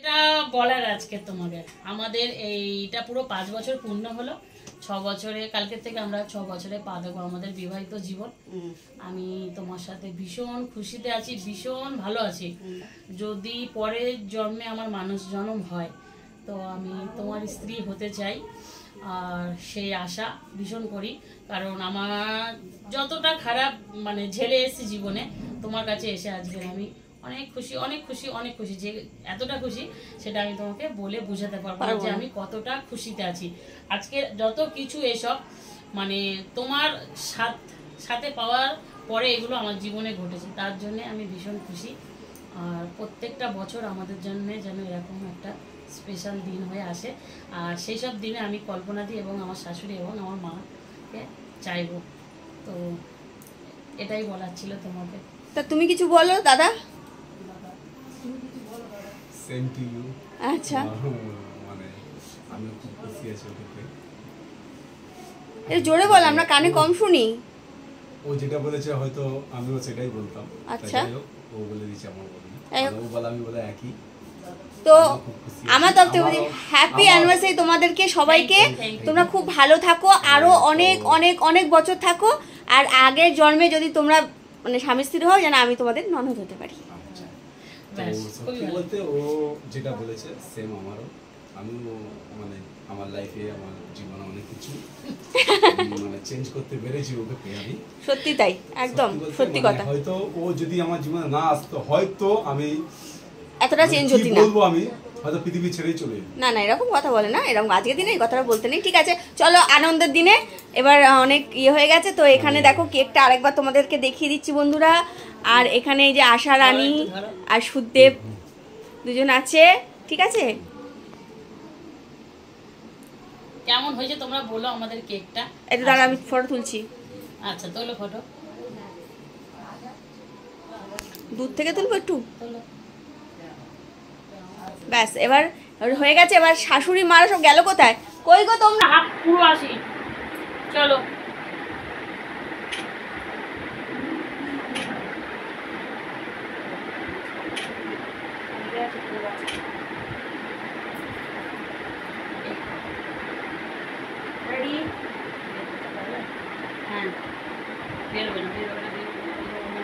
এটা বলার আজকে তোমাকে আমাদের এইটা পুরো 5 বছর পূর্ণ হলো। 6 বছরে কালকে থেকে আমরা 6 বছরে পা দেবো আমাদের বিবাহিত জীবন। আমি তোমার সাথে ভীষণ খুশিতে আছি, ভীষণ ভালো আছি। যদি পরের জন্মে আমার মানুষ জন্ম হয় তো আমি তোমার স্ত্রী হতে চাই, আর সেই আশা ভীষণ করি। কারণ আমার যতটা খারাপ মানে ঝেলে এসেছি জীবনে, তোমার কাছে এসে আজকে আমি অনেক খুশি, অনেক খুশি, অনেক খুশি। যে এতটা খুশি সেটা আমি তোমাকে বলে বোঝাতে পারবো না যে আমি কতটা খুশিতে আছি। আজকে যত কিছু এসব মানে তোমার সাথে পাওয়ার পরে এগুলো আমার জীবনে ঘটেছে, তার জন্য আমি ভীষণ খুশি। আর প্রত্যেকটা বছর আমাদের জন্য যেন এরকম একটা স্পেশাল দিন হয়ে আসে। আর সেই সব দিনে আমি কল্পনা দিই এবং আমার শাশুড়ি এবং আমার মাকে চাইবো। তো এটাই বলার ছিল তোমাকে। তা তুমি কিছু বলো দাদা। Same to you. আচ্ছা, মানে আমি খুব খুশি আছি ওটাতে। এর জোরে বল, আমরা কানে কম শুনি। ও যেটা বলেছে হয়তো আমিও সেটাই বলতাম। আচ্ছা, ও বলে দিয়েছে আমার বলেনি, ও বলে আমি বলে একই। তো আমার তরফ থেকে হ্যাপি অ্যানিভার্সারি তোমাদেরকে সবাইকে। তোমরা খুব ভালো থাকো, আরো অনেক অনেক অনেক বছর থাকো। আর আগের জন্মে যদি তোমরা মানে স্বামী স্ত্রী হও, যেন আমি তোমাদের ননদ হতে পারি। তো সত্যি বলতে ও যেটা বলেছে সেম আমারও। আমিও মানে আমার লাইফে আমার জীবনে অনেক কিছু মানে চেঞ্জ করতে পেরেছি ওকে পেয়ে। আমি সত্যি তাই, একদম সত্যি কথা। হয়তো ও যদি আমার জীবনে না আসতো হয়তো আমি এতটা চেঞ্জ হতি না। বলবো আমি হয়তো পৃথিবী ছেড়েই চলে যেতাম। না না, এরকম কথা বলে না, এরকম আজকের দিনে এই কথাটা বলতে নেই। ঠিক আছে, চলো আনন্দের দিনে এবার অনেক হয়ে গেছে। তো এখানে দেখো কেকটা আরেকবার তোমাদেরকে দেখিয়ে দিচ্ছি বন্ধুরা। আর এখানে এই যে আশা রানী আর সুদেব দুজন আছে। ঠিক আছে, কেমন হয়েছে তোমরা বলো আমাদের কেকটা। একটু দাঁড়া, আমি ফটো তুলছি। আচ্ছা তোলো ফটো, দূর থেকে তুলবো একটু। তোলো। ব্যাস, এবার হয়ে গেছে। এবার শাশুড়ি মারা সব গেল কোথায়? কই গো তোমরা? হাত পুরো আসি, চলো। রেডি? হ্যাঁ, বেরোবে না, বেরোবে না, বেরোবে না।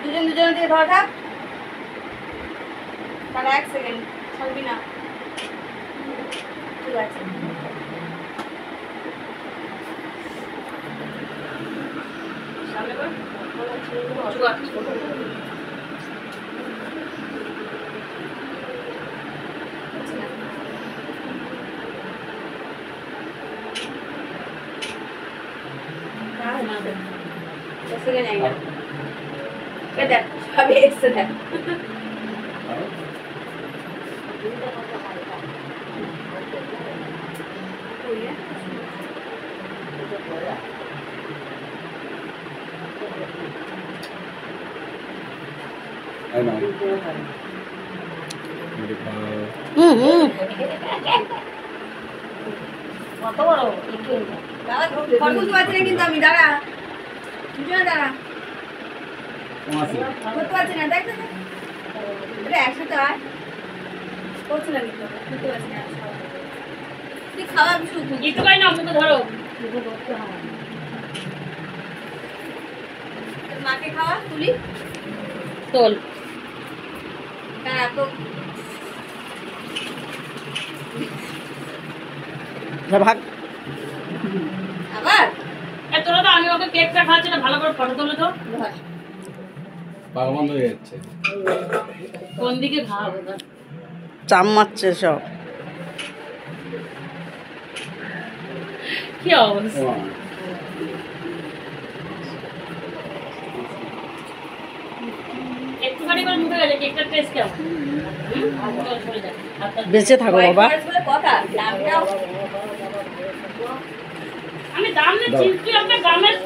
দুজন দুজনের দিয়ে ধরা থাক। তাহলে 1 সেকেন্ড ছাড়বি না। ঠিক আছে, সামনে কর। দেখ সবই এসে দেখ। কত বড় ফটো তুলতে পারছি না কিন্তু আমি। দাঁড়া, দুজনে দাঁড়া। করতে পারছি না, দেখ দেখ। এটা একসাথে আয়। করছি না কিন্তু, করতে পারছি না। তুই খাওয়াবি শুধু। একটু কাই না, মুখে ধরো। মাকে খাওয়া, তুলি তোল। দাঁড়া তো। ভাগ আবার তোরা তো আমি ওকে কেকটা খাচ্ছি না, ভালো করে ফটো তোলো তো। পাগল বন্ধ হয়ে যাচ্ছে। কোন দিকে খাওয়াবো? চাম মারছে সব। কি অবস্থা! একটুখানি করে মুখে গেছে, কেকটার টেস্ট কেমন? বেঁচে থাকো বাবা। কথা আমি দাম দিচ্ছি, আপনার দামের